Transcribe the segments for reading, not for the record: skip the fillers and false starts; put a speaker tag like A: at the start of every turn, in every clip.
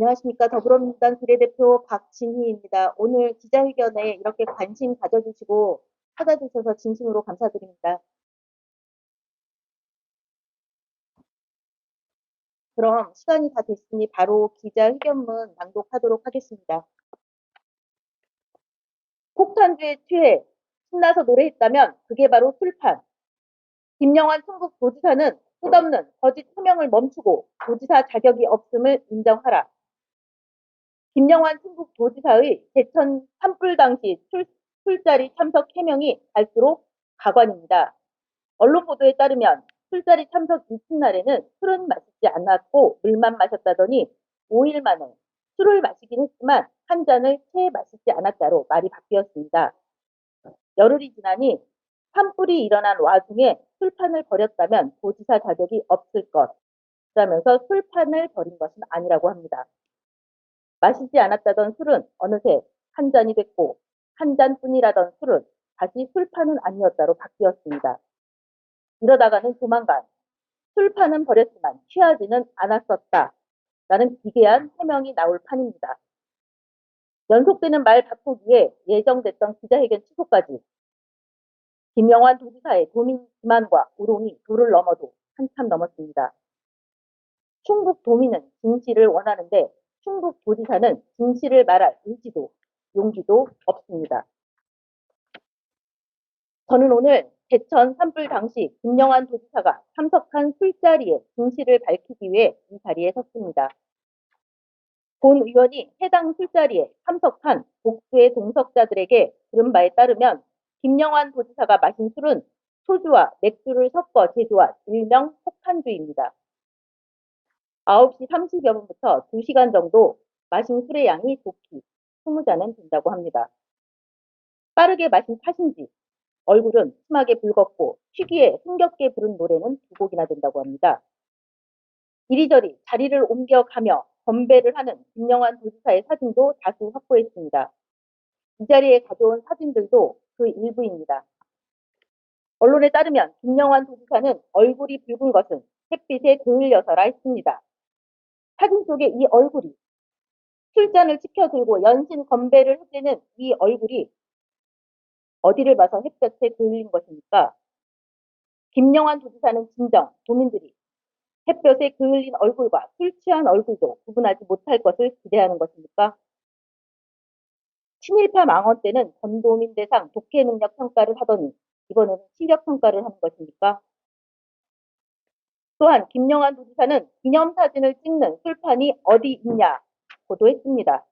A: 안녕하십니까. 더불어민주당 비례대표 박진희입니다. 오늘 기자회견에 이렇게 관심 가져주시고 찾아주셔서 진심으로 감사드립니다. 그럼 시간이 다 됐으니 바로 기자회견문 낭독하도록 하겠습니다. 폭탄주에 취해 신나서 노래했다면 그게 바로 술판. 김영환 충북도지사는 끝없는 거짓 해명을 멈추고 도지사 자격이 없음을 인정하라. 김영환 충북도지사의 대천 산불 당시 술자리 참석 해명이 갈수록 가관입니다. 언론 보도에 따르면 술자리 참석 이튿날에는 술은 마시지 않았고 물만 마셨다더니 5일 만에 술을 마시긴 했지만 한 잔을 채 마시지 않았다로 말이 바뀌었습니다. 열흘이 지나니 산불이 일어난 와중에 술판을 벌였다면 도지사 자격이 없을 것. 그러면서 술판을 벌인 것은 아니라고 합니다. 마시지 않았다던 술은 어느새 한 잔이 됐고 한 잔뿐이라던 술은 다시 술판은 아니었다로 바뀌었습니다. 이러다가는 조만간 술판은 버렸지만 취하지는 않았었다. 라는 기괴한 해명이 나올 판입니다. 연속되는 말 바꾸기에 예정됐던 기자회견 취소까지 김영환 도지사의 도민 기만과 우롱이 도를 넘어도 한참 넘었습니다. 충북 도민은 진실을 원하는데 충북도지사는 진실을 말할 의지도 용기도 없습니다. 저는 오늘 대천 산불 당시 김영환 도지사가 참석한 술자리의 진실을 밝히기 위해 이 자리에 섰습니다. 본 의원이 해당 술자리에 참석한 복수의 동석자들에게 들은 바에 따르면 김영환 도지사가 마신 술은 소주와 맥주를 섞어 제조한 일명 폭탄주입니다. 9시 30여 분부터 2시간 정도 마신 술의 양이 좋기 20잔은 된다고 합니다. 빠르게 마신 탓인지 얼굴은 심하게 붉었고 취기에 흥겹게 부른 노래는 2곡이나 된다고 합니다. 이리저리 자리를 옮겨가며 건배를 하는 김영환 도지사의 사진도 다수 확보했습니다. 이 자리에 가져온 사진들도 그 일부입니다. 언론에 따르면 김영환 도지사는 얼굴이 붉은 것은 햇빛에 그을려서라 했습니다. 사진 속의 이 얼굴이 술잔을 치켜들고 연신 건배를 해대는 이 얼굴이 어디를 봐서 햇볕에 그을린 것입니까? 김영환 도지사는 진정 도민들이 햇볕에 그을린 얼굴과 술 취한 얼굴도 구분하지 못할 것을 기대하는 것입니까? 친일파 망언 때는 전도민 대상 독해 능력 평가를 하더니 이번에는 실력 평가를 하는 것입니까? 또한 김영환 도지사는 기념사진을 찍는 술판이 어디 있냐고도 했습니다.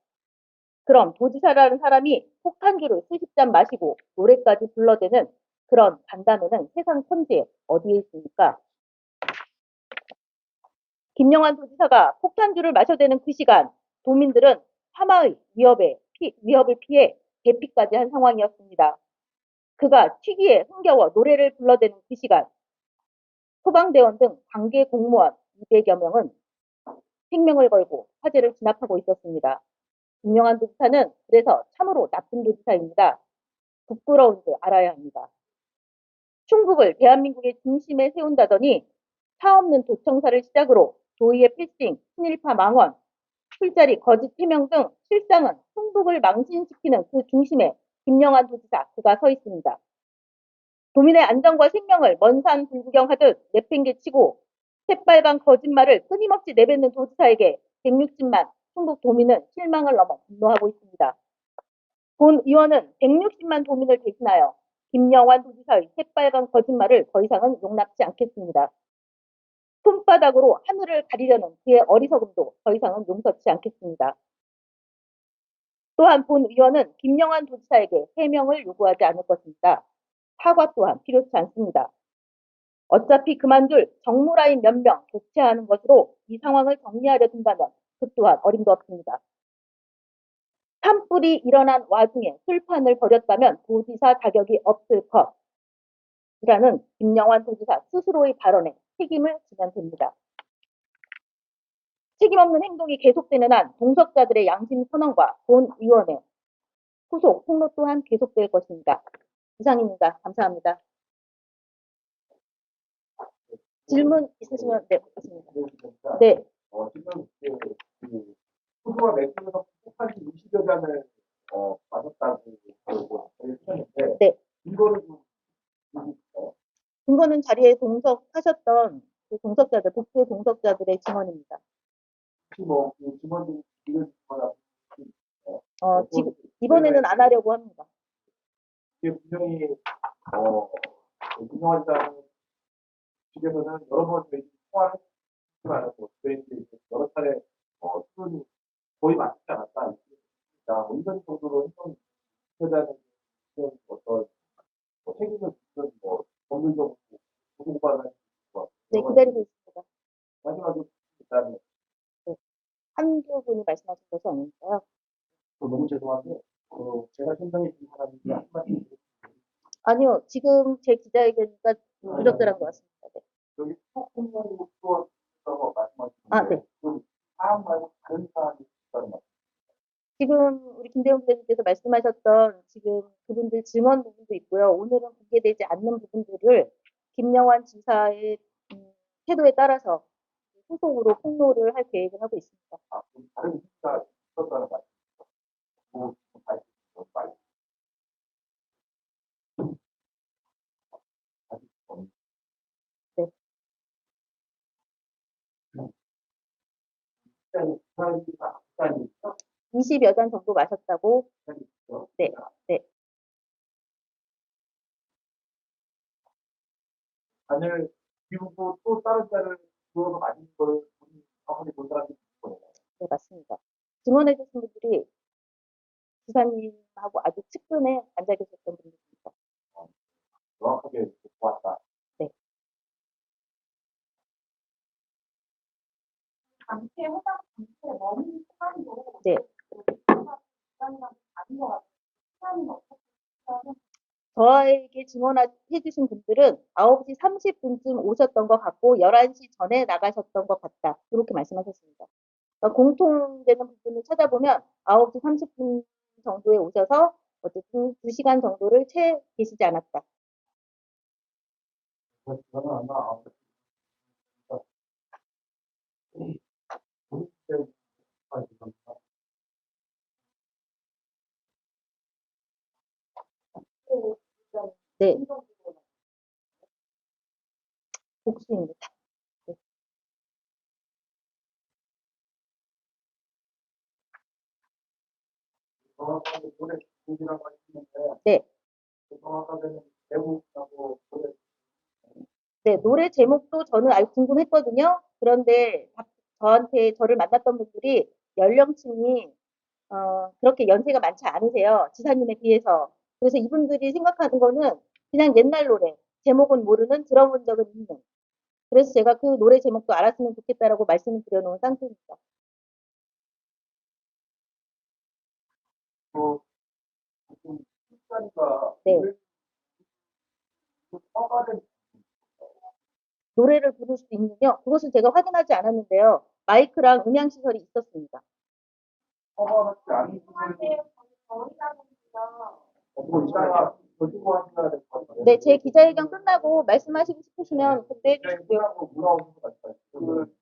A: 그럼 도지사라는 사람이 폭탄주를 수십 잔 마시고 노래까지 불러대는 그런 간담회는 세상 천지에 어디에 있습니까? 김영환 도지사가 폭탄주를 마셔대는 그 시간 도민들은 사마의 위협을 피해 대피까지 한 상황이었습니다. 그가 취기에 흥겨워 노래를 불러대는 그 시간 소방대원 등 관계 공무원 200여 명은 생명을 걸고 화재를 진압하고 있었습니다. 김영환 도지사는 그래서 참으로 나쁜 도지사입니다. 부끄러운 줄 알아야 합니다. 충북을 대한민국의 중심에 세운다더니 차없는 도청사를 시작으로 도의회 필싱, 친일파 망언, 술자리 거짓 해명 등 실상은 충북을 망신시키는 그 중심에 김영환 도지사 그가 서 있습니다. 도민의 안전과 생명을 먼산 불구경하듯 내팽개치고 새빨간 거짓말을 끊임없이 내뱉는 도지사에게 160만 충북 도민은 실망을 넘어 분노하고 있습니다. 본 의원은 160만 도민을 대신하여 김영환 도지사의 새빨간 거짓말을 더 이상은 용납지 않겠습니다. 손바닥으로 하늘을 가리려는 그의 어리석음도 더 이상은 용서치 않겠습니다. 또한 본 의원은 김영환 도지사에게 해명을 요구하지 않을 것입니다. 사과 또한 필요치 않습니다. 어차피 그만둘 정무라인 몇 명 교체하는 것으로 이 상황을 정리하려 든다면 그 또한 어림도 없습니다. 산불이 일어난 와중에 술판을 벌였다면 도지사 자격이 없을 것이라는 김영환 도지사 스스로의 발언에 책임을 지면 됩니다. 책임 없는 행동이 계속되는 한 동석자들의 양심 선언과 본 의원의 후속 폭로 또한 계속될 것입니다. 이상입니다. 감사합니다. 질문 있으시면 네, 있습니다. 네.
B: 소주와 맥주에서 폭탄이 20여 잔을 마셨다고 했는데
A: 네.
B: 이거를 좀 보여주세요.
A: 증거는 자리에 동석하셨던 그 동석자들, 복수의 동석자들의 증언입니다.
B: 혹시 뭐그 증언들이 이런
A: 이번에는 안 하려고 합니다.
B: 이게 분명히 유명하다는 측에서는 여러 번 저희 통화를 했지만 저희들이 여러 차례 수준이 거의 맞지 않았다. 뭐 이런 정도로 했던 회자는 어떤 책임을 지는 법률적으로 고소고발을
A: 네, 기다리고 있습니다.
B: 마지막으로 일단
A: 네. 한두 분이 말씀하신 것이 아닌가요?
B: 너무 죄송한데 제가 심정이 든 사람이 한 말씀
A: 아니요, 지금 제 기자회견이니까 부적절한 것 같습니다. 네.
B: 여기 폭풍으로 또 말씀하시는데
A: 아, 네.
B: 사람 말고 다른 사람이 있다는 말.
A: 지금 우리 김대웅 기자님께서 말씀하셨던 지금 그분들 증언 부분도 있고요. 오늘은 공개되지 않는 부분들을 김영환 지사의 태도에 따라서 후속으로 폭로를 할 계획을 하고 있습니다.
B: 다른 이슈가 있었다는 말. 뭐 말.
A: 네.
B: 일단 사람이가 일단
A: 20여 잔 정도 마셨다고. 네. 네.
B: 잔을 비우고 또 다른 잔을 부어서 마시는 거를 정확하게 본 사람이 있을 거예요.
A: 네, 맞습니다. 증언해 주신 분들이 지사님하고 아주 측근에 앉아 계셨던 분들입니다.
B: 정확하게 보았다.
A: 네.
C: 단체 해당 단체 머니 시간도
A: 네. 저에게 증언해 주신 분들은 9시 30분쯤 오셨던 것 같고 11시 전에 나가셨던 것 같다. 이렇게 말씀하셨습니다. 그러니까 공통되는 부분을 찾아보면 9시 30분 정도에 오셔서 어쨌든 2시간 정도를 채 계시지 않았다.
B: 저는 아마
A: 네. 복수입니다. 네.
B: 정확하게 노래 곡이라고 하시는데
A: 네.
B: 정확하게는 대목하고 노래
A: 네, 노래 제목도 저는 알고 궁금했거든요. 그런데 저한테 저를 만났던 분들이 연령층이 그렇게 연세가 많지 않으세요. 지사님에 비해서. 그래서 이분들이 생각하는 거는 그냥 옛날 노래, 제목은 모르는 들어본 적은 있는. 그래서 제가 그 노래 제목도 알았으면 좋겠다라고 말씀을 드려놓은 상태입니다.
B: 좀 식사니까
A: 네.
B: 허가된
A: 노래를 부를 수 있는요. 그것은 제가 확인하지 않았는데요. 마이크랑 음향 시설이 있었습니다.
B: 허가받지 않은 분들이 이따가 거주고 하셔야 될 것 같아요.
A: 네, 제 기자회견 끝나고 말씀하시고 싶으시면 그때 해주시고요.
B: 끝나고 물어오는 것 같아요. 지금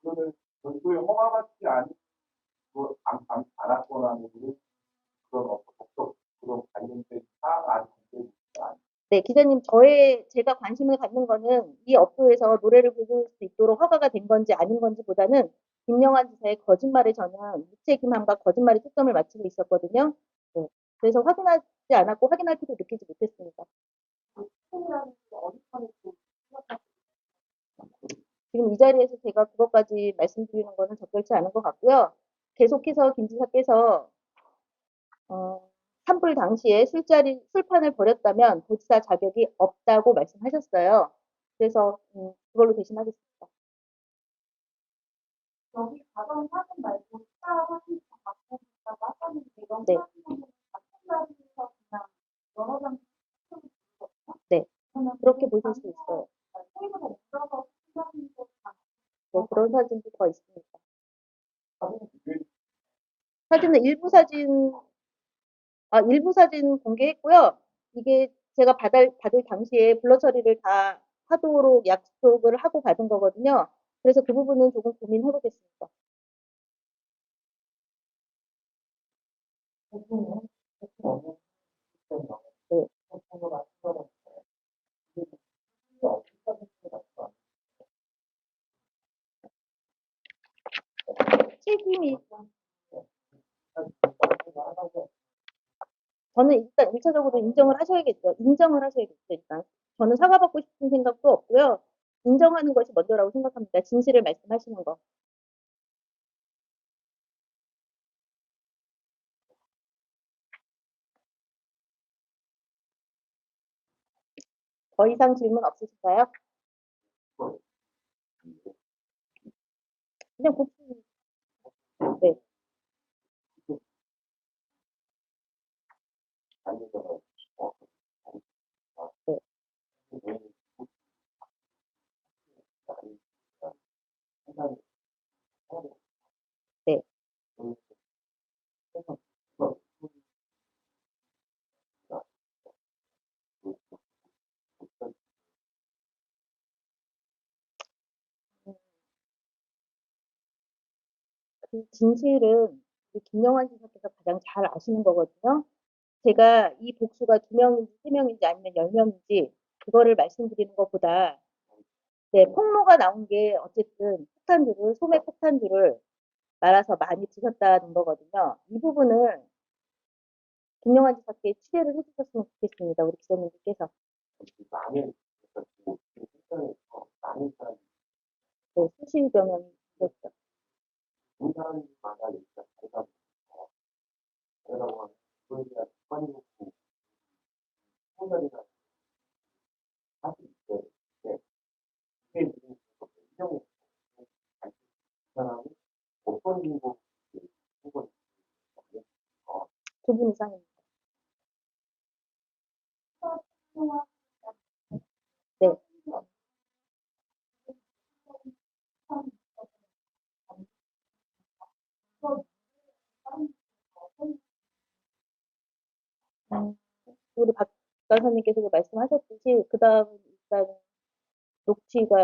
B: 그거는 별도의 허가받지 않았거나 그런 법적 그런 관련된 사항 아직
A: 네, 기자님, 제가 관심을 갖는 거는 이 업소에서 노래를 부를 수 있도록 허가가 된 건지 아닌 건지 보다는 김영환 지사의 거짓말에 저는 무책임함과 거짓말에 초점을 맞추고 있었거든요. 네, 그래서 확인하지 않았고 확인할 필요 느끼지 못했습니다. 지금 이 자리에서 제가 그것까지 말씀드리는 거는 적절치 않은 것 같고요. 계속해서 김 지사께서 산불 당시에 술판을 벌였다면 도지사 자격이 없다고 말씀하셨어요. 그래서 그걸로 대신하겠습니다.
C: 여기 가정 사진 말고 식사 사진 갖고 있다고 하셨는데 이런
A: 네.
C: 사진은 같은 자리에서 그냥 여러 장
A: 네, 그렇게 보실 수 있어요.
C: 테이블에 옮겨서 사진도
A: 네, 그런 사진도 더 있습니다.
B: 사실
A: 사진은 일부 사진 공개했고요. 이게 제가 받을 당시에 블러 처리를 다 하도록 약속을 하고 받은 거거든요. 그래서 그 부분은 조금 고민해 보겠습니다. 책임이 저는 일단 1차적으로 인정을 하셔야겠죠. 인정을 하셔야겠죠. 일단 저는 사과받고 싶은 생각도 없고요. 인정하는 것이 먼저라고 생각합니다. 진실을 말씀하시는 거. 더 이상 질문 없으실까요? 그냥 복수. 네. 네. 네. 그 진실은 우리 김영환 지사께서 가장 잘 아시는 거거든요. 제가 이 복수가 2명인지 3명인지 아니면 10명인지 그거를 말씀드리는 것보다 네, 폭로가 나온 게 어쨌든 폭탄주를 소매 폭탄주를 말아서 많이 드셨다는 거거든요. 이 부분을 김영환 지사께 취재를 해주셨으면 좋겠습니다. 우리 기자님들께서. 네, 수십여 명이 있었죠. 두 분 이상입니다. 네. 우리 박 간사님께서도 말씀하셨듯이 그 다음 일단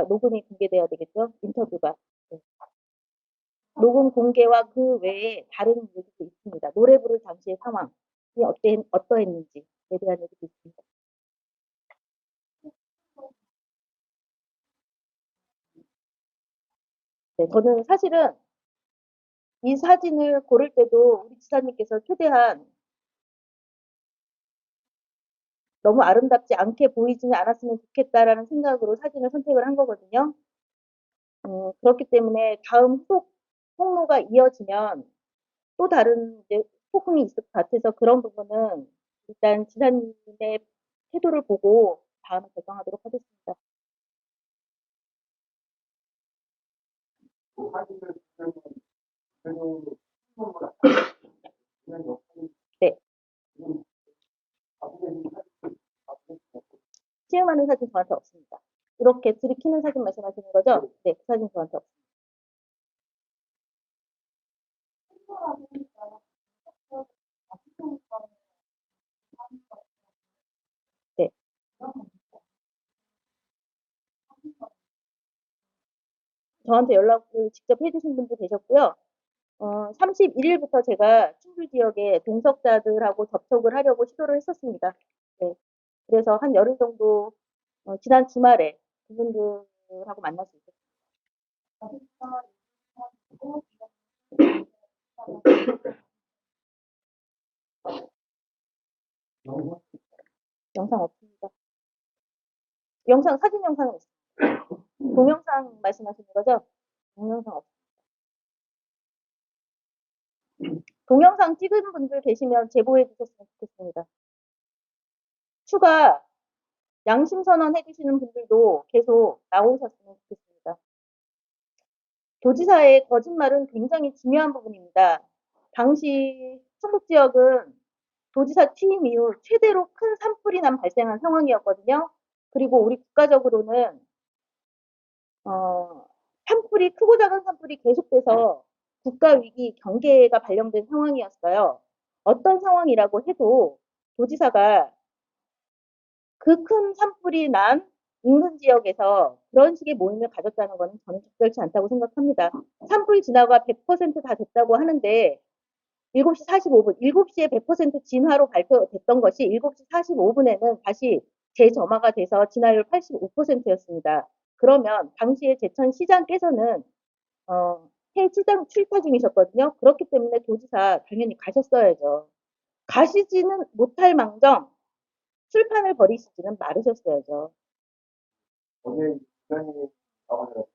A: 녹음이 공개돼야 되겠죠? 인터뷰가. 네. 녹음 공개와 그 외에 다른 얘기도 있습니다. 노래 부를 당시의 상황이 어떠했는지에 대한 얘기도 있습니다. 네, 저는 사실은 이 사진을 고를 때도 우리 지사님께서 최대한 너무 아름답지 않게 보이지는 않았으면 좋겠다라는 생각으로 사진을 선택을 한 거거든요. 그렇기 때문에 다음 후속 폭로가 이어지면 또 다른 이제 폭풍이 있을 것 같아서 그런 부분은 일단 지사님의 태도를 보고 다음에 결정하도록 하겠습니다. 네. 시음하는 사진 저한테 없습니다. 이렇게 들이키는 사진 말씀하시는 거죠? 네, 그 사진 저한테 없습니다. 네. 저한테 연락을 직접 해주신 분도 계셨고요. 31일부터 제가 충주 지역의 동석자들하고 접촉을 하려고 시도를 했었습니다. 네. 그래서 한 열흘 정도 지난 주말에 그분들하고 만날 수 있었습니다. 영상 없습니다. 사진 영상은 있습니다. 동영상 말씀하시는 거죠? 동영상 없습니다. 동영상 찍은 분들 계시면 제보해 주셨으면 좋겠습니다. 추가 양심 선언 해주시는 분들도 계속 나오셨으면 좋겠습니다. 도지사의 거짓말은 굉장히 중요한 부분입니다. 당시 충북 지역은 도지사 취임 이후 최대로 큰 산불이 발생한 상황이었거든요. 그리고 우리 국가적으로는 산불이 크고 작은 산불이 계속돼서 국가위기 경계가 발령된 상황이었어요. 어떤 상황이라고 해도 도지사가 그 큰 산불이 난 인근 지역에서 그런 식의 모임을 가졌다는 것은 저는 적절치 않다고 생각합니다. 산불 진화가 100% 다 됐다고 하는데 7시 45분, 7시에 100% 진화로 발표됐던 것이 7시 45분에는 다시 재점화가 돼서 진화율 85%였습니다. 그러면 당시에 제천시장께서는 해지장 출타 중이셨거든요. 그렇기 때문에 도지사 당연히 가셨어야죠. 가시지는 못할 망정 술판을 벌이시지는 말으셨어야죠.
B: 어제 기자님이 나오셔서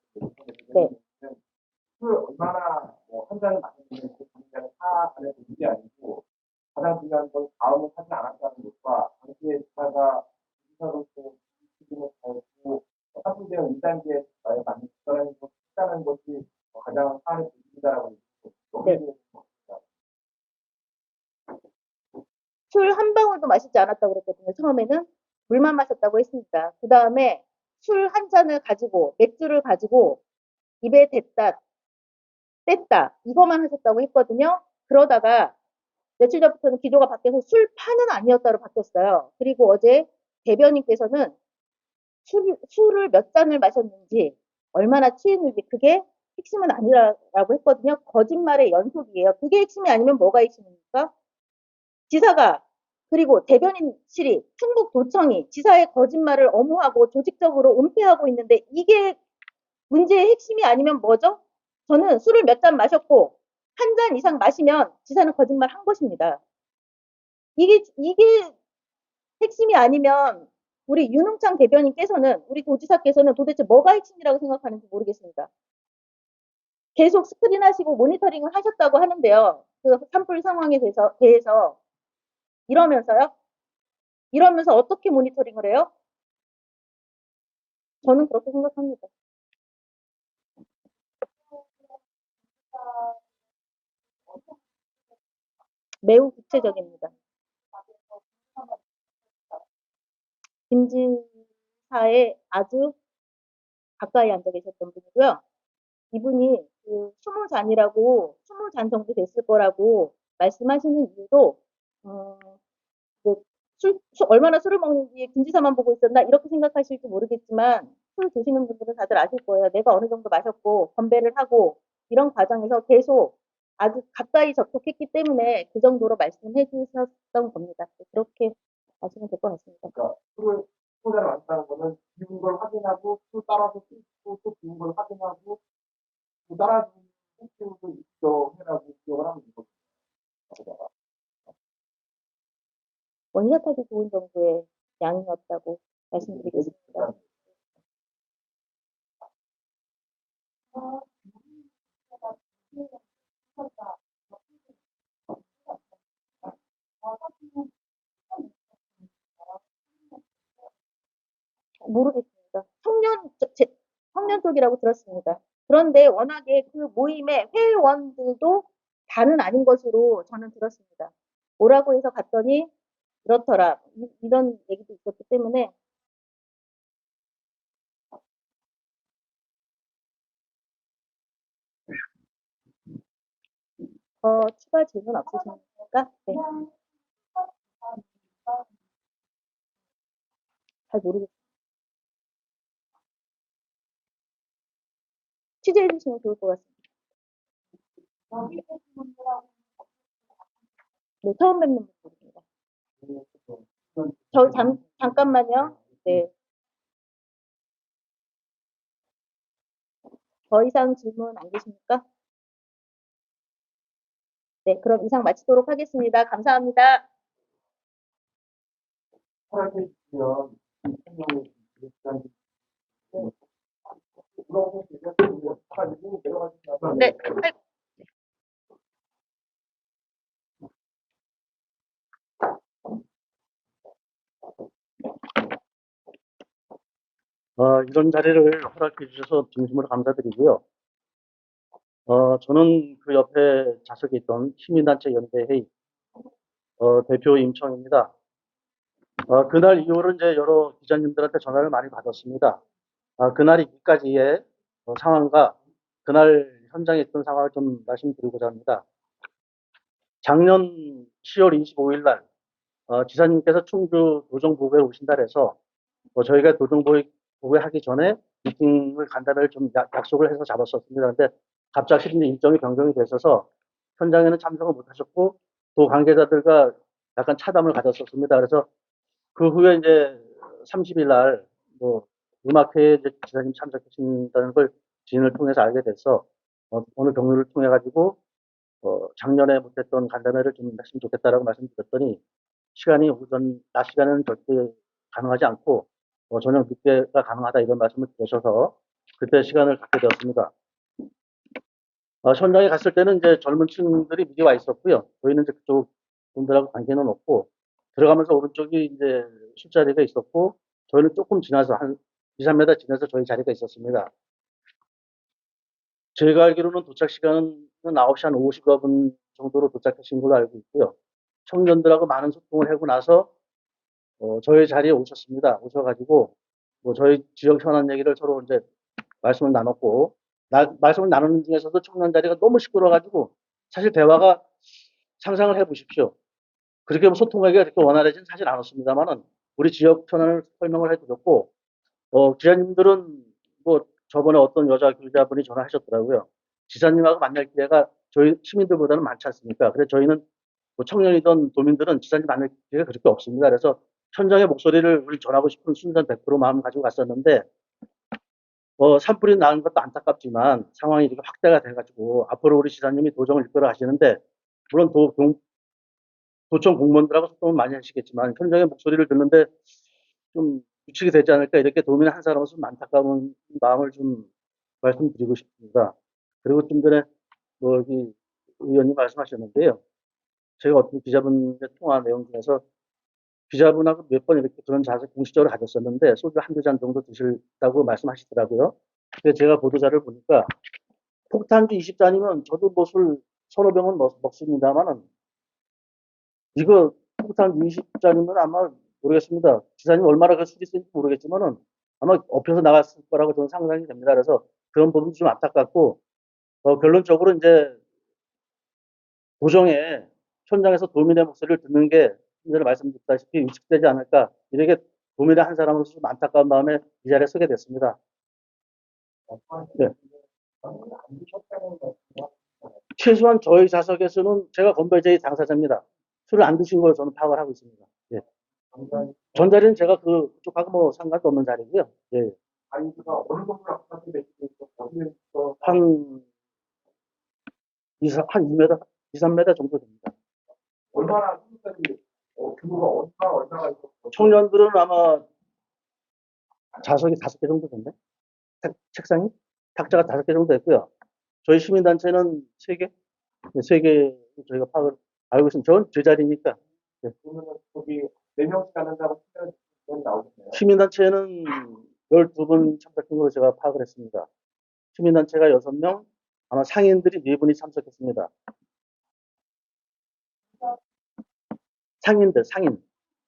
A: 네.
B: 술 얼마나 한 잔을 마셨는지 그 당장의 사 안에서 문제 아니고 가장 중요한 건 다음을 하지 않았다는 것과 당시에 기사가 기사로서 지금을 잘고 한국대학 2단계에 맞는 국가라는 것을 했다는 것이 가장 사안의 문제다라고
A: 네. 술 한 방울도 마시지 않았다고 그랬거든요. 처음에는 물만 마셨다고 했습니다. 그 다음에 술 한 잔을 가지고 맥주를 가지고 입에 댔다 뗐다 이거만 하셨다고 했거든요. 그러다가 며칠 전부터는 기조가 바뀌어서 술판은 아니었다로 바뀌었어요. 그리고 어제 대변인께서는 술을 몇 잔을 마셨는지 얼마나 취했는지 그게 핵심은 아니라고 했거든요. 거짓말의 연속이에요. 그게 핵심이 아니면 뭐가 핵심입니까? 지사가 그리고 대변인실이 충북도청이 지사의 거짓말을 엄호하고 조직적으로 은폐하고 있는데 이게 문제의 핵심이 아니면 뭐죠? 저는 술을 몇 잔 마셨고 한 잔 이상 마시면 지사는 거짓말 한 것입니다. 이게 핵심이 아니면 우리 윤흥창 대변인께서는 우리 도지사께서는 도대체 뭐가 핵심이라고 생각하는지 모르겠습니다. 계속 스크린 하시고 모니터링을 하셨다고 하는데요. 그 산불 상황에 대해서 이러면서요? 이러면서 어떻게 모니터링을 해요? 저는 그렇게 생각합니다. 매우 구체적입니다. 김지사의 아주 가까이 앉아 계셨던 분이고요. 이분이 그 20잔이라고 20잔 정도 됐을 거라고 말씀하시는 이유도 얼마나 술을 먹는지 김지사만 보고 있었나 이렇게 생각하실지 모르겠지만 술 드시는 분들은 다들 아실 거예요. 내가 어느 정도 마셨고 건배를 하고 이런 과정에서 계속 아주 가까이 접촉했기 때문에 그 정도로 말씀해 주셨던 겁니다. 그렇게 아시면 될 것 같습니다.
B: 그러니까 술을 소자를 마셨다는 거는 비운 걸 확인하고 술 따라서 씻고 또 비운 걸 확인하고 또 따라주는 횟수도 있어 해라고 기억을 하면 되거든요.
A: 원샷하기 좋은 정도의 양이었다고 말씀드리겠습니다. 모르겠습니다. 청년 쪽이라고 들었습니다. 그런데 워낙에 그 모임의 회원들도 다는 아닌 것으로 저는 들었습니다. 뭐라고 해서 갔더니 그렇더라. 이런 얘기도 있었기 때문에 추가 질문 없으십니까? 네. 잘 모르겠습니다. 취재해 주시면 좋을 것 같습니다. 네, 처음 뵙는 분입니다. 잠깐만요. 네. 더 이상 질문 안 계십니까? 네, 그럼 이상 마치도록 하겠습니다. 감사합니다.
B: 허락해 주시면
A: 네.
D: 이런 자리를 허락해 주셔서 진심으로 감사드리고요. 저는 그 옆에 좌석에 있던 시민단체 연대회의 대표 임청입니다. 그날 이후로 이제 여러 기자님들한테 전화를 많이 받았습니다. 그날 이기까지의 상황과 그날 현장에 있던 상황을 좀 말씀드리고자 합니다. 작년 10월 25일 날 지사님께서 충주 도정보고에 오신다 해서 저희가 도정보고에 하기 전에 미팅을 간담회를 좀 약속을 해서 잡았었습니다. 근데 갑자기 이제 일정이 변경이 됐어서 현장에는 참석을 못하셨고 또 관계자들과 약간 차담을 가졌었습니다. 그래서 그 후에 이제 30일 날 뭐 음악회에 이제 지사님 참석하신다는 걸 지인을 통해서 알게 돼서 오늘 경로를 통해 가지고 작년에 못했던 간담회를 좀 했으면 좋겠다라고 말씀드렸더니 시간이 오전 낮 시간에는 절대 가능하지 않고 저녁 늦게가 가능하다 이런 말씀을 드셔서 그때 시간을 갖게 되었습니다. 현장에 갔을 때는 이제 젊은 층들이 미리 와 있었고요. 저희는 이제 그쪽 분들하고 관계는 없고 들어가면서 오른쪽이 이제 술자리가 있었고 저희는 조금 지나서 한 2, 3m 지나서 저희 자리가 있었습니다. 제가 알기로는 도착 시간은 9시 한 50분 정도로 도착하신 걸로 알고 있고요. 청년들하고 많은 소통을 하고 나서 저희 자리에 오셨습니다. 오셔가지고 뭐 저희 지역 현안 얘기를 서로 이제 말씀을 나눴고 말씀을 나누는 중에서도 청년 자리가 너무 시끄러워가지고 사실 대화가 상상을 해보십시오. 그렇게 뭐 소통하기가 그렇게 원활하지는 사실 않았습니다만은 우리 지역 현안을 설명을 해드렸고 기자님들은 뭐 저번에 어떤 여자 교자분이 전화하셨더라고요. 지사님하고 만날 기회가 저희 시민들보다는 많지 않습니까? 그래서 저희는 뭐 청년이든 도민들은 지사님 만날 기회가 그렇게 없습니다. 그래서 현장의 목소리를 우리 전하고 싶은 순전 100% 마음 가지고 갔었는데 산불이 나는 것도 안타깝지만 상황이 이렇게 확대가 돼가지고 앞으로 우리 지사님이 도정을 이끌어 가시는데 물론 도청 공무원들하고 소통을 많이 하시겠지만 현장의 목소리를 듣는데 좀 유축이 되지 않을까 이렇게 도민 한 사람으로서 좀 안타까운 마음을 좀 말씀드리고 싶습니다. 그리고 좀 전에 여기 의원님 말씀하셨는데요. 제가 어떤 기자분의 통화 내용 중에서 기자분하고 몇 번 이렇게 그런 자세 공식적으로 가졌었는데 소주 한두 잔 정도 드실다고 말씀하시더라고요. 그래서 제가 보도자를 보니까 폭탄주 20잔이면 저도 뭐 술 서너 병은 먹습니다만은 이거 폭탄 20잔이면 아마 모르겠습니다. 지사님 얼마나 그 술이 센지 모르겠지만은 아마 엎혀서 나갔을 거라고 저는 상상이 됩니다. 그래서 그런 부분도 좀 안타깝고 결론적으로 이제 도정에 현장에서 도민의 목소리를 듣는 게 전에 말씀드렸다시피 위축되지 않을까 이렇게 도민의 한 사람으로서 좀 안타까운 마음에 이 자리에 서게 됐습니다. 네. 최소한 저희 자석에서는 제가 건배제의 당사자입니다. 술을 안 드신 걸 저는 파악을 하고 있습니다. 예. 전자리는 제가 그쪽하고 뭐 상관도 없는 자리고요. 예.
B: 아이가 어느 정도 아파트 매치돼서 어디에서
D: 한 2m, 2, 3m 정도 됩니다.
B: 얼마나 규모가 얼마가 있고
D: 청년들은 아마 좌석이 5개 정도 됐네. 책상이? 탁자가 5개 정도 됐고요. 저희 시민단체는 3개? 네, 3개 저희가 파악을 알고 있습니다. 저는 제 자리니까. 네.
B: 그러면 거기 4명씩 앉는다고 치면 나오겠네요.
D: 시민단체는 12분 참석한 걸로 제가 파악을 했습니다. 시민단체가 6명, 아마 상인들이 4분이 참석했습니다. 상인.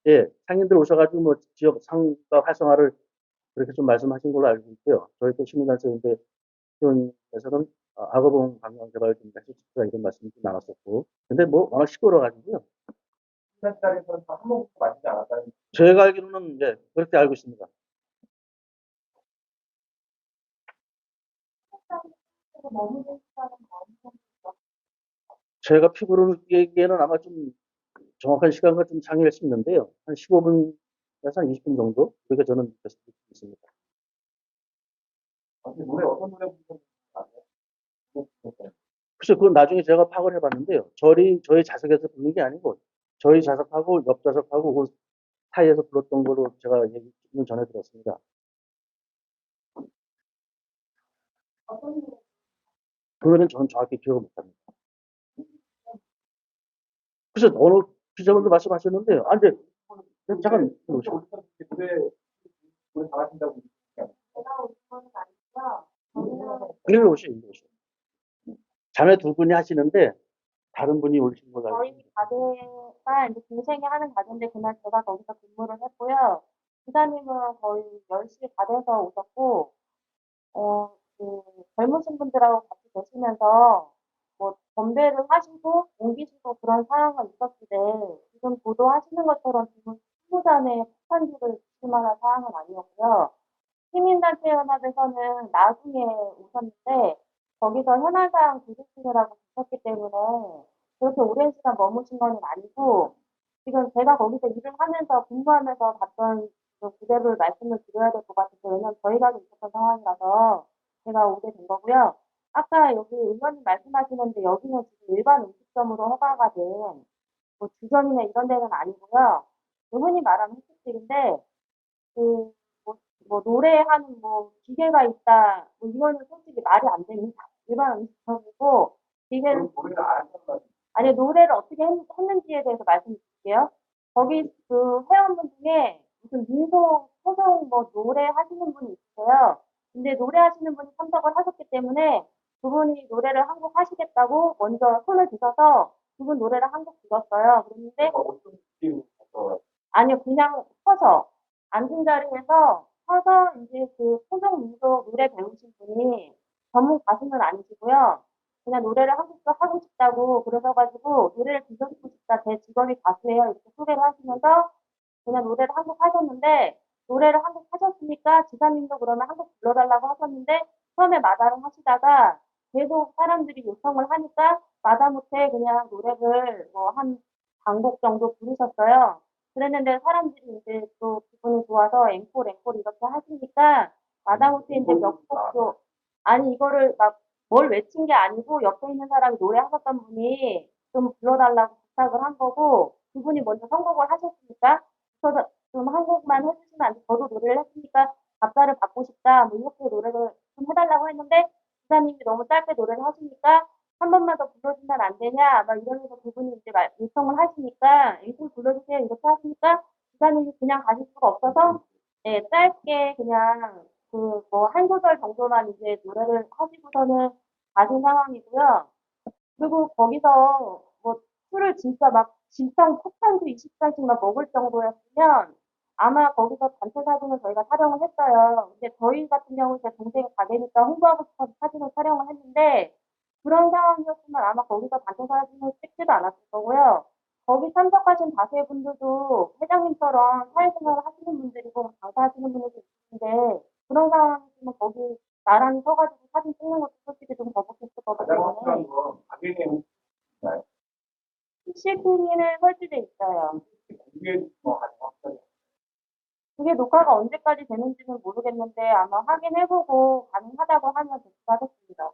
D: 예, 상인들 오셔가지고 뭐 지역 상가 활성화를 그렇게 좀 말씀하신 걸로 알고 있고요. 저희 또 시민단체인데 에서는 악어봉 관광개발 좀 해주십시오 이런 말씀 좀 나눴었고. 근데 뭐 워낙 시끄러워가지고요.
B: 1년짜리에서는 한 번도 마시지 않았다는
D: 제가 알기로는 예, 그렇게 알고 있습니다.
C: 머무는 시간은 많이
D: 제가 피부로 느끼기에는 아마 좀 정확한 시간과 좀 상의할 수 있는데요. 한 15분에서 한 20분 정도? 그렇게 저는 느꼈습니다.
B: 노래 어떤 노래 부르는지 아세요?
D: 글쎄, 그건 나중에 제가 파악을 해봤는데요. 저희 좌석에서 부르는 게 아니고, 저희 좌석하고 옆 좌석하고 그 사이에서 불렀던 걸로 제가 얘기를 전해 들었습니다. 그 노래는 저는 정확히 기억을 못합니다. 글쎄, 어느 기자분도 말씀하셨는데요. 근데, 잠깐,
B: 노래 잘하신다고
C: 제가 올 거는 아니고요. 저는
D: 일로 오시오. 자매 두 분이 하시는데, 다른 분이 오신 걸로 알고
C: 저희
D: 있습니다.
C: 가게가 이제 동생이 하는 가게인데 그날 제가 거기서 근무를 했고요. 기사님은 거의 10시 다 돼서 오셨고, 그 젊으신 분들하고 같이 계시면서 뭐 건배를 하시고 옮기시고 그런 상황은 있었는데 지금 보도하시는 것처럼 지금 20잔의 폭탄주를 드실 만한 상황은 아니었고요. 시민단체 연합에서는 나중에 오셨는데 거기서 현황상 교수님이라고 계셨기 때문에 그렇게 오랜 시간 머무신 건 아니고 지금 제가 거기서 일을 하면서 근무하면서 봤던 그 그대로 말씀을 드려야 될 것 같아서 왜냐면 저희가 있었던 상황이라서 제가 오게 된 거고요. 아까 여기 의원님 말씀하시는데 여기는 지금 일반 음식점으로 허가가 된 뭐 주점이나 이런 데는 아니고요. 그 흔히 말하는 횟집인데 그 노래하는 뭐 기계가 있다 뭐 이거는 솔직히 말이 안 됩니다. 일반 음식점이고 기계는
B: 그럼 노래를 안 한단 말이에요.
C: 아니 노래를 어떻게 했는지에 대해서 말씀드릴게요. 거기 그 회원분 중에 무슨 민속 소속 뭐 노래 하시는 분이 있어요. 근데 노래하시는 분이 참석을 하셨기 때문에 그분이 노래를 한 곡 하시겠다고 먼저 손을 드셔서 그분 노래를 한 곡 불렀어요. 그랬는데
B: 어떤 느낌으로 가져와요?
C: 아니요, 그냥 서서, 앉은 자리에서 서서 이제 그 토종 민속 노래 배우신 분이 전문 가수는 아니시고요. 그냥 노래를 하고 싶다고 그러셔가지고 노래를 들려주고 싶다. 제 직업이 가수예요. 이렇게 소개를 하시면서 그냥 노래를 한 곡 하셨는데 노래를 한 곡 하셨으니까 지사님도 그러면 한 곡 불러달라고 하셨는데 처음에 마다를 하시다가 계속 사람들이 요청을 하니까 마다못해 그냥 노래를 뭐 한 반곡 정도 부르셨어요. 그랬는데 사람들이 이제 또 기분이 좋아서 앵콜 이렇게 하시니까 마다못해 이제 몇 곡도 아니 이거를 막 뭘 외친 게 아니고 옆에 있는 사람이 노래하셨던 분이 좀 불러달라고 부탁을 한 거고 그분이 먼저 선곡을 하셨으니까 그래서 좀 한 곡만 해주시면 안 돼. 저도 노래를 했으니까 답사를 받고 싶다. 뭐 이렇게 노래를 좀 해달라고 했는데 기사님이 너무 짧게 노래를 하시니까 한 번만 더 불러주면 안 되냐? 막 이러면서 그분이 이제 요청을 하시니까 앵콜 불러주세요. 이렇게 하시니까 기사님이 그냥 가실 수가 없어서 예, 짧게 그냥 그 뭐 한 소절 정도만 이제 노래를 하시고서는 가신 상황이고요. 그리고 거기서 뭐 술을 진짜 막 진탕 폭탄수 20잔씩만 먹을 정도였으면 아마 거기서 단체 사진을 저희가 촬영을 했어요. 근데 저희 같은 경우 제 동생이 가게니까 홍보하고 싶어서 사진을 촬영을 했는데 그런 상황이었으면 아마 거기서 단체 사진을 찍지도 않았을 거고요. 거기 참석하신 다수의 분들도 회장님처럼 사회생활을 하시는 분들이고 장사하시는 분들도 있는데 그런 상황이었으면 거기 나란히 서가지고 사진 찍는 것도 솔직히 좀 거북했을 거기
B: 가장
C: 때문에
B: 확실한 건 가게에
C: CCTV는 설치돼 있어요.
B: 공개해 거 가장 확실해요.
C: 그게 녹화가 언제까지 되는지는 모르겠는데 아마 확인해보고 가능하다고 하면 됐겠습니다.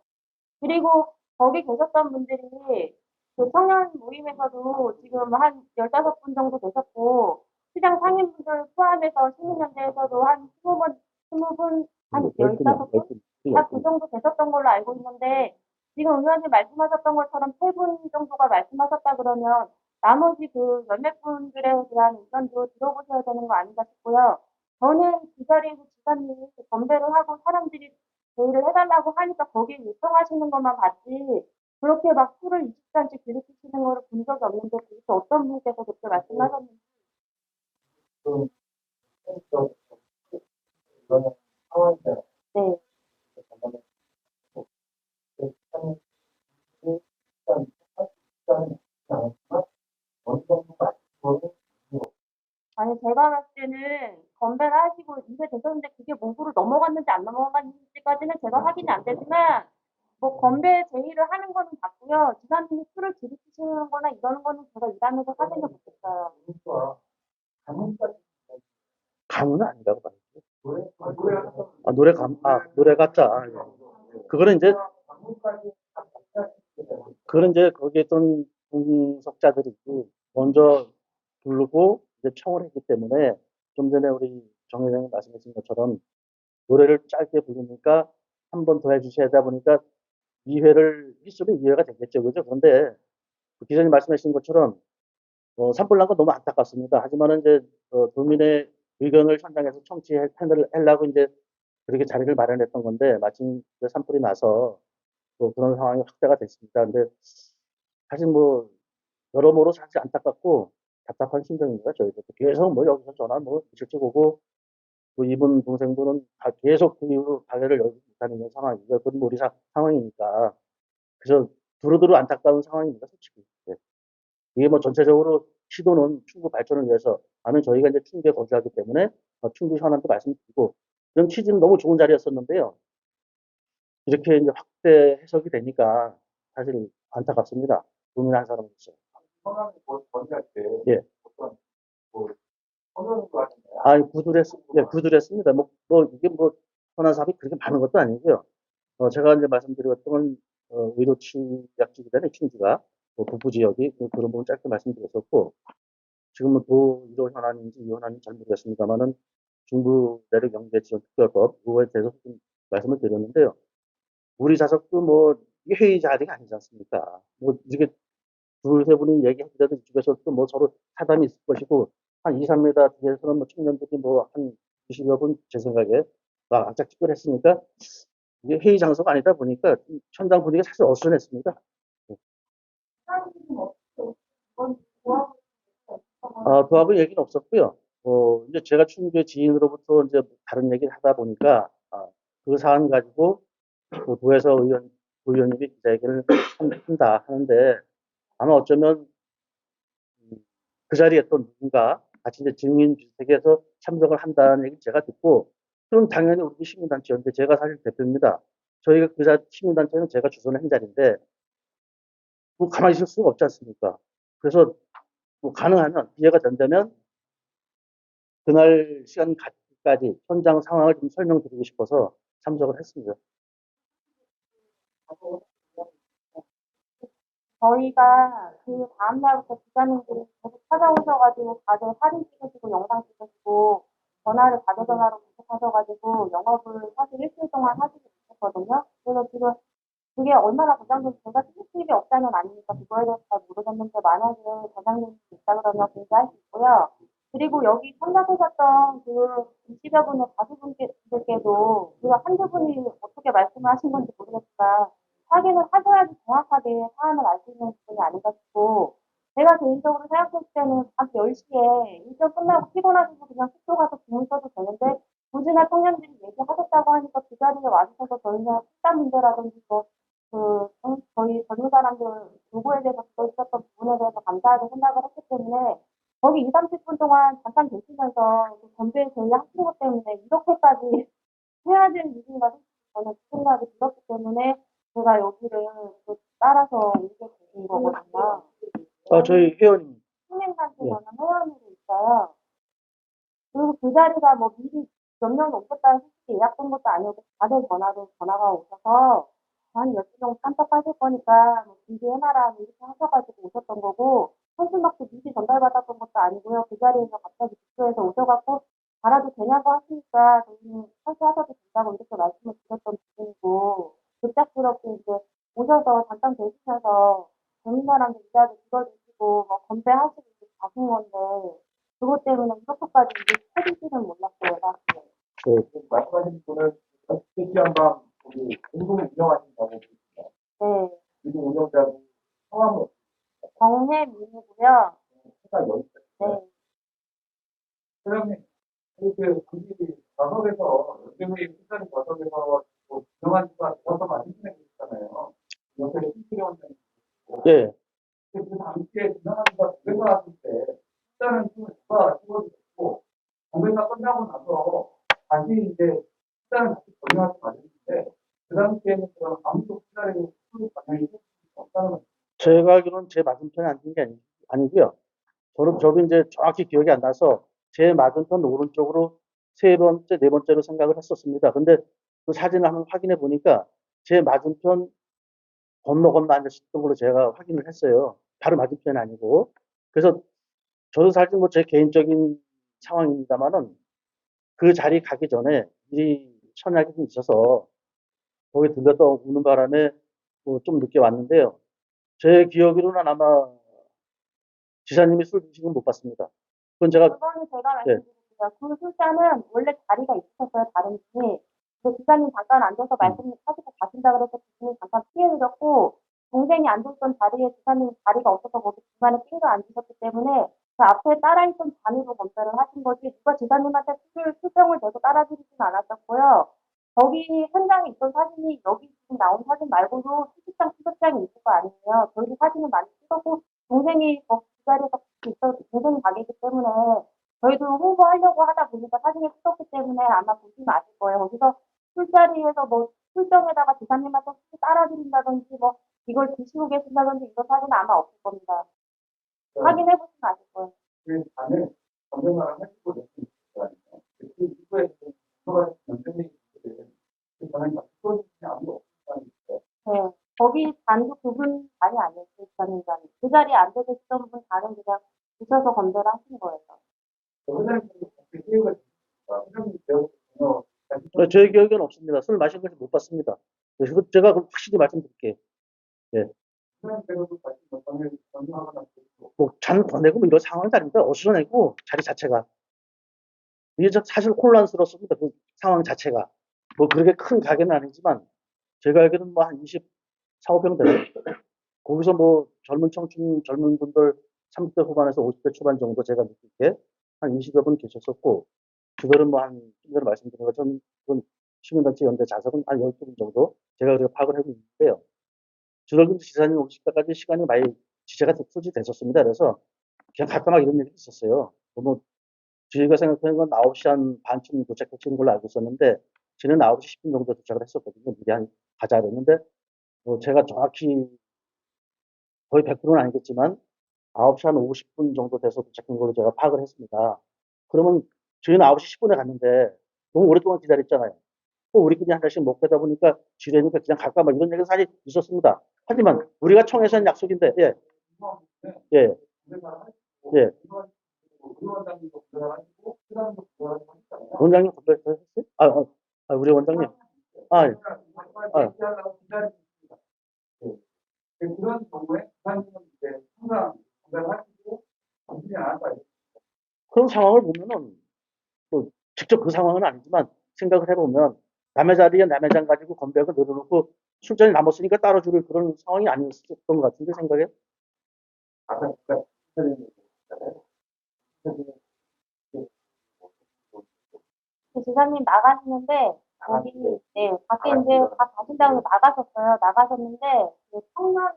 C: 그리고 거기 계셨던 분들이 그 청년 모임에서도 지금 한 15분 정도 되셨고 시장 상인분들 포함해서 시민연대에서도 한 20분, 20분, 한 15분? 딱 그 정도 되셨던 걸로 알고 있는데 지금 의원님 말씀하셨던 것처럼 3분 정도가 말씀하셨다 그러면 나머지 그 몇몇 분들에 대한 의견도 들어보셔야 되는 거 아닌가 싶고요. 저는 그 자리에서 지사님이 건배를 하고 사람들이 제의를 해달라고 하니까 거기에 요청하시는 것만 봤지 그렇게 막 술을 20잔씩 들이키시는 거를 본 적이 없는데 도대체 어떤 분께서 그렇게 말씀하셨는지
B: 좀 현실적으로 이거는 상황이잖아요.
C: 네. 아니 제가 봤을 때는 건배를 하시고 입에 대셨는데 그게 목으로 넘어갔는지 안 넘어갔는지까지는 제가 확인이 안 되지만 뭐 건배 제의를 하는 거는 봤고요. 지사님이 술을 들이키시는 거나 이러는 거는 제가 일하면서 확인을 못했어요.
D: 가문은 아니라고 봐요.
B: 노래
D: 노래 가짜. 그거는 이제 거기에 있던 분석자들이 먼저 부르고 이제 청을 했기 때문에 좀 전에 우리 정 회장님 말씀하신 것처럼 노래를 짧게 부르니까 한 번 더 해주셔야 되다 보니까 2회를 휘수로 2회가 됐겠죠. 그죠? 그런데 그 기자님 말씀하신 것처럼 산불 난 건 너무 안타깝습니다. 하지만은 이제 도민의 의견을 현장에서 청취하려고 이제 그렇게 자리를 마련했던 건데 마침 이제 산불이 나서 또 그런 상황이 확대가 됐습니다. 근데 사실 뭐 여러모로 사실 안타깝고 답답한 심정입니다. 저희도 계속 뭐 여기서 전화 뭐 실직 오고 또 이분 동생분은 계속 그 이후로 가게를 열지 못하는 상황이죠. 그건 뭐 우리 상황이니까. 그래서 두루두루 안타까운 상황입니다. 솔직히. 네. 이게 뭐 전체적으로 시도는 충북 발전을 위해서 하는 저희가 이제 충주에 거주하기 때문에 충주 현안도 말씀드리고 이런 취지는 너무 좋은 자리였었는데요. 이렇게 이제 확대 해석이 되니까 사실 안타깝습니다. 국민 한 사람으로서.
B: 성함이 건의할 때
D: 예.
B: 어떤 뭐 성명을 하셨나요?
D: 아, 구두랬습니다. 이게 현안 사업이 그렇게 많은 것도 아니고요. 제가 이제 말씀드렸던 건, 의료 취약지구단의 충지가, 북부 지역이 그런 부분 짧게 말씀드렸었고, 지금은 도 1호 현안인지 2호 현안인지 잘 모르겠습니다만은, 중부 내륙 영계 지원 특별법, 그거에 대해서 좀 말씀을 드렸는데요. 우리 자석도 이게 회의 자리가 아니지 않습니까? 이게 두세 분이 얘기하더라도 이쪽에서 또 서로 사담이 있을 것이고, 한 2, 3m 뒤에서는 청년들이 한 20여 분, 제 생각에, 막 악작직을 했으니까, 이게 회의 장소가 아니다 보니까, 현장 분위기가 사실 어수선했습니다. 도하고 얘기는 없었고요. 이제 제가 충주의 지인으로부터 이제 다른 얘기를 하다 보니까, 그 사안 가지고, 도에서 의원님이 기자회견을 한다 하는데, 아마 어쩌면 그 자리에 또 누군가 같이 이제 증인 주택에서 참석을 한다는 얘기를 제가 듣고, 그럼 당연히 우리 시민단체였는데 제가 사실 대표입니다. 저희가 시민단체는 제가 주선한 자리인데, 가만히 있을 수가 없지 않습니까? 그래서 가능하면 기회가 된다면 그날 시간까지 현장 상황을 좀 설명드리고 싶어서 참석을 했습니다.
C: 저희가 그 다음날부터 기자님들이 계속 찾아오셔가지고 다들 사진 찍으시고 영상 찍으시고 전화를 가게 전화로 계속하셔가지고 영업을 사실 일주일 동안 하지도 못했거든요. 그래서 지금 그게 얼마나 부담된지 제가 CCTV 없다는 아니니까 그거에 대해서 잘 모르겠는데 만약에 과장님이 있다 그러면 공개할 수 있고요. 그리고 여기 참석하셨던 그 20여 분의 가수분들께도 그 한두 분이 어떻게 말씀을 하신 건지 모르겠지만 확인을 하셔야지 정확하게 사안을 알 수 있는 부분이 아닌가 싶고 제가 개인적으로 생각했을 때는 밤 10시에 일정 끝나고 피곤하셔서 그냥 숙소 가서 주무 써도 되는데 굳이나 청년들이 얘기하셨다고 하니까 그 자리에 와주셔서 저희는 식단 문제라든지 저희 젊은 사람들 요구에 대해서 듣고 있었던 부분에 대해서 감사하게 생각을 했기 때문에 거기 2, 30분 동안 잠깐 계시면서 그 건조에 제의하시는 것 때문에 이렇게까지 해야 될 일인가 싶어서 저는 그 생각이 들었기 때문에 제가 여기를 또 따라서 오게 된 거거든요.
D: 저희 회원님,
C: 시민단체에서는 회원으로 있어요. 그리고 그 자리가 미리 몇 명 오겠다는 솔직히 예약된 것도 아니고 다들 전화가 오셔서 한 10시 정도 깜빡하실 거니까 준비해놔라 이렇게 하셔가지고 오셨던 거고 현수막도 미리 전달받았던 것도 아니고요. 그 자리에서 갑자기 집도에서 오셔갖고 달아도 되냐고 하시니까 저희는 현수하셔도 된다고 이렇게 말씀을 드렸던 부분이고 급작스럽게 이제 오셔서 잠깐 계시면서 젊은 사람들 이자리 들어주시고 건배하시고 이렇게 가신 건데 그것 때문에 이렇게까지 이제 터질지는 몰랐어요, 사실.
B: 말씀하신 분은 스테이지한 밤 거기 공동을 운영하신다고 그러시죠.
C: 네.
B: 그리고 운영자는 성함은
C: 정혜민이고요.
B: 회사 여기
C: 네.
B: 회장님, 거기 좌석에서 요즘에 회사님 좌석에서 유명한 수가 들어서 많이 진행되잖아요. 옆에 신기리 원장님.
D: 예,
B: 그 당시에 유명한 수가 집에서 나왔을 때 식사는 누가 찍어주셨고 공회가 끝나고 나서 다시 이제 식사는 다시 권유하지 말했는데 그 당시에는 그런 아무도 식사를 수로 관여이 없다는 거죠.
D: 제가 알기로는 제 맞은편에 앉은 게 아니고요. 저도 이제 정확히 기억이 안 나서 제 맞은편 오른쪽으로 세 번째, 네 번째로 생각을 했었습니다. 근데 그 사진을 한번 확인해 보니까 제 맞은편 건너 앉으셨던 걸로 제가 확인을 했어요. 바로 맞은편이 아니고. 그래서 저도 사실 제 개인적인 상황입니다만은 그 자리 가기 전에 미리 천약이 좀 있어서 거기 들렸다 오는 바람에 좀 늦게 왔는데요. 제 기억으로는 아마 지사님이 술 드신 건 못 봤습니다. 그건 제가,
C: 그거는 제가
D: 예,
C: 말씀드릴게요. 그 술자는 원래 자리가 있었어요, 다른 분이. 근데 기사님 잠깐 앉아서 말씀하시고 가신다 그래서 그분이 잠깐 피해드렸고, 동생이 앉아있던 자리에 기사님 자리가 없어서 거기 중간에 끼어 앉으셨기 때문에 그 앞에 따라있던 잔으로 검사를 하신 거지, 누가 기사님한테 술병을 대고 따라드리지는 않았었고요. 거기 현장에 있던 사진이 여기 지금 나온 사진 말고도 수십장, 수백장이 있을 거 아니에요. 저희도 사진을 많이 찍었고, 동생이 그 자리에서 동생이 가게이기 때문에 저희도 홍보하려고 하다 보니까 사진을 찍었기 때문에 아마 보시면 아실 거예요. 거기서 술자리에서 술병에다가 기사님한테 술 따라드린다든지 뭐 이걸 드시고 계신다든지 이런 사진은 아마 없을 겁니다. 확인해 보시면 아실 거예요.
B: 그 안에 검증만 하시고 내수 있을 거 아니에요. 그 이후에 그거가 연장이 있는데 그 전에 막 풀어주지 아무도 없다는 거.
C: 네. 거기 단도 그분 자리 아니었어요, 기사님 자리. 그 자리에 앉아 계시던 분 다른 그냥 주셔서 검사를 하신 거예요.
B: 회장님도 그 기획을 회장님 배우고
D: 제 기억에는 없습니다. 술 마신 것을 못 봤습니다. 그래서 제가 확실히 말씀드릴게요.
B: 회장님께서도 다시 전을 전하거나
D: 뭐, 잔 보내고 뭐 이런 상황이 아닙니다. 어수선하고 자리 자체가. 이게 사실 혼란스럽습니다. 그 상황 자체가. 뭐 그렇게 큰 가게는 아니지만 제가 알기로는 뭐 한 24, 5병 되요. 거기서 뭐 젊은 분들 30대 후반에서 50대 초반 정도 제가 느낄 때 한 20여 분 계셨었고, 그들은 뭐 한, 좀 전에 말씀드린 것처럼 그건 시민단체 연대 자석은 한 12분 정도 제가 그렇게 파악을 하고 있는데요. 주덕임 지사님 오실 때까지 시간이 많이 지체가 소지됐었습니다. 그래서 그냥 가끔막 이런 얘기 있었어요. 뭐 저희가 생각하는 건 9시 한 반쯤 도착했는 걸로 알고 있었는데, 저는 9시 10분 정도 도착을 했었거든요. 미리 가자 그랬는데, 뭐 제가 정확히 거의 100%는 아니겠지만, 9시 한 50분 정도 돼서 도착한 걸로 제가 파악을 했습니다. 그러면 저희는 9시 10분에 갔는데, 너무 오랫동안 기다렸잖아요. 또 우리끼리 한 잔씩 먹고 하다 보니까 지뢰니까 그냥 갈까 막 이런 얘기가 사실 있었습니다. 하지만 우리가 청에서 한 약속인데, 예, 예, 예. 원장님 건배했어요? 우리 원장님. 아, 예.
B: 그런 경우에 부산님은 이제 항상 건강을 하시고 정신이 안 할까요?
D: 그런 상황을 보면은, 뭐 직접 그 상황은 아니지만 생각을 해보면 남의 자리에 남의 장 가지고 건배를 늘어놓고 술잔이 남았으니까 따로 주를 그런 상황이 아니었던 것 같은데 생각에.
B: 아까 부산님이
C: 그 지사님 나가시는데 거기 네 밖에 이제 다 가신다고 나가셨어요. 나가셨는데 그 청년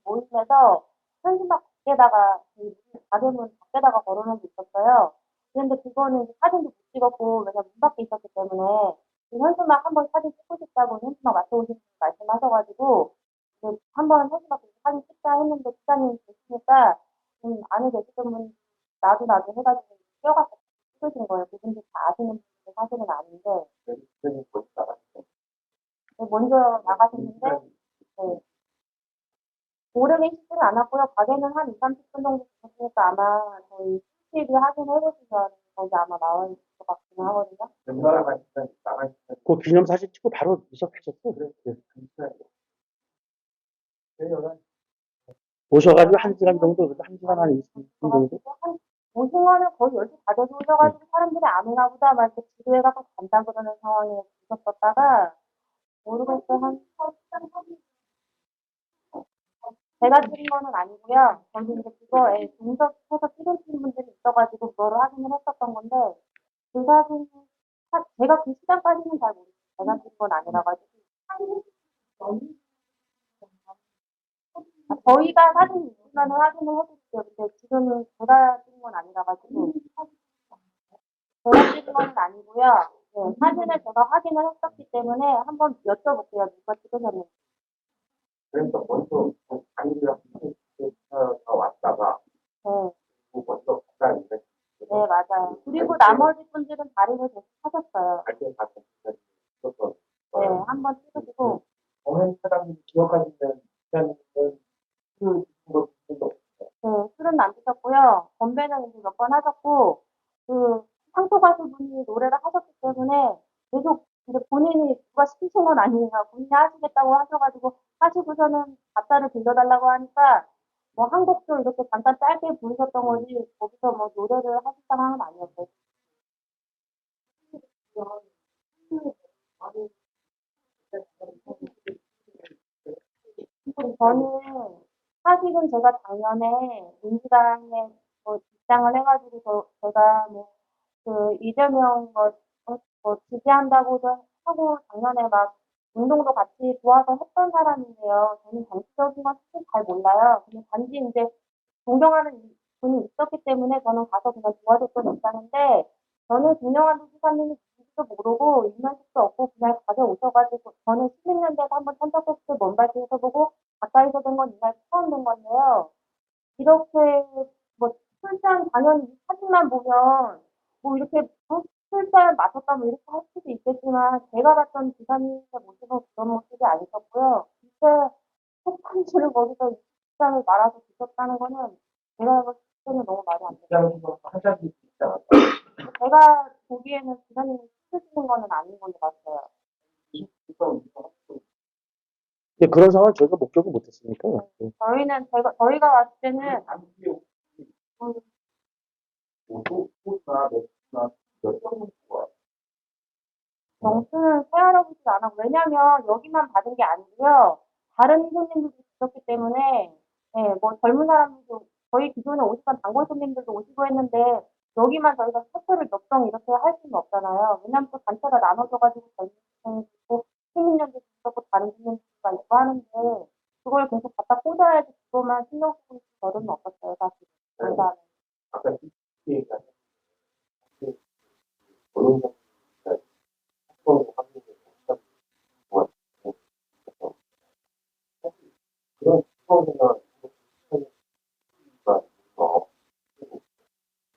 C: 모임에서 현수막 밖에다가 그 가게문 밖에다가 걸어놓은 게 있었어요. 그런데 그거는 이제 사진도 못 찍었고 왜냐면 문 밖에 있었기 때문에 그 현수막 한번 사진 찍고 싶다고 현수막 맡아오신 분 말씀하셔가지고 그 한번 현수막 사진 찍자 했는데 기사님 계시니까 안에 계시던 분 나도 해가지고 뛰어가서 찍으신 거예요. 그분들 다 아시는 분들 사실은 아닌데 먼저 나가셨는데 네. 오래 계시지는 않았고요. 가게는 한 2, 30분 정도 계셨으니까 아마 저희 CCTV 확인해보시면 거기 아마 나와 있을 것 같긴 하거든요.
D: 그 기념사진 찍고 바로 이석하셨고, 오셔가지고 1시간 정도, 1시간 한 20분 정도.
C: 오승환은 거의 10시 다 돼서 오셔가지고 사람들이 안 오나 보다 막 이렇게 지루해갖고 간다 그러는 상황에 있었었다가 모르겠어요. 제가 찍은 거는 아니고요. 거기 이제 그거에 분석해서 찍으신 분들이 있어가지고 그거를 확인을 했었던 건데 그 사진 제가 그 시간까지는 잘 모르겠어요. 제가 찍은 건 아니라가지고 저희가 사진 있으면 확인을 해드릴게요. 근데 지금은 제가 찍은 건 아니라가지고 제가 찍은 건 아니고요. 네, 사진을 제가 확인을 했었기 때문에 한번 여쭤볼게요. 누가 찍으셨는지.
B: 그래서 먼저 자기가 왔다가
C: 네.
B: 먼저 갔다 이제
C: 네, 맞아요. 그리고 나머지 분들은 다리를 계속 하셨어요.
B: 갈때 가서 있었던
C: 네, 한번 찍으시고.
B: 정현 사장님 기억하시는 시간은
C: 네, 술은 안 드셨고요. 건배는 이제 몇 번 하셨고, 그, 상토 가수분이 노래를 하셨기 때문에 계속 이제 본인이 누가 시키신 건 아니에요. 본인이 하시겠다고 하셔가지고 하시고서는 가짜를 빌려달라고 하니까 뭐 한 곡도 이렇게 잠깐 짧게 부르셨던 거지 거기서 뭐 노래를 하실 상황은 아니었어요. 저는 사실은 제가 작년에 민주당에 뭐 입당을 해가지고 제가 뭐 그 이재명 뭐 지지한다고도 하고 작년에 막 운동도 같이 도와서 했던 사람인데요. 저는 정치적인 건 사실 잘 몰라요. 근데 단지 이제 존경하는 분이 있었기 때문에 저는 가서 그냥 도와줬던 입장인데 저는 김영환 지사님이 있는지도 모르고 있는 적도 없고 그냥 가져오셔가지고 저는 16년대에 한번 선착했을 때 먼발치에서 보고 가까이서 된 건 이날 처음 된 건데요. 이렇게 뭐 술잔 당연히 이 사진만 보면 뭐 이렇게 술잔 마셨다 뭐 이렇게 할 수도 있겠지만 제가 봤던 기사님의 모습은 그런 모습이 아니었고요. 진짜 폭탄주를 거기서 20잔을 말아서 드셨다는 거는 제가 봤을 때는 너무 말이 안 돼요.
B: 시장에서 한 잔씩 있지 않았어요?
C: 제가 보기에는 기사님이 술 드시는 거는 아닌 걸로 봤어요.
D: 예, 그런 상황을 저희가 목격을 못했으니까. 예.
C: 저희가 왔을 때는
B: 당시에 소주나 맥주나 몇 정도 좋아요?
C: 정수는 세알아 보지 않았고, 왜냐면 여기만 받은 게 아니고요. 다른 손님들도 있었기 때문에, 예, 뭐 젊은 사람들도, 저희 기존에 오시던 단골 손님들도 오시고 했는데, 여기만 저희가 스포를 몇 명 이렇게 할 수는 없잖아요. 왜냐면 또 단체가 나눠져가지고 젊은 손님도 있고, 시민년도 있었고, 다른 손님들도 있고 하는데, 그걸 계속 갖다 꽂아야지 그거만 신경 쓰고 있을 버릇은 없었어요, 사실. 저희가.
B: 아까 얘기한 어느 정도 그런 추억이나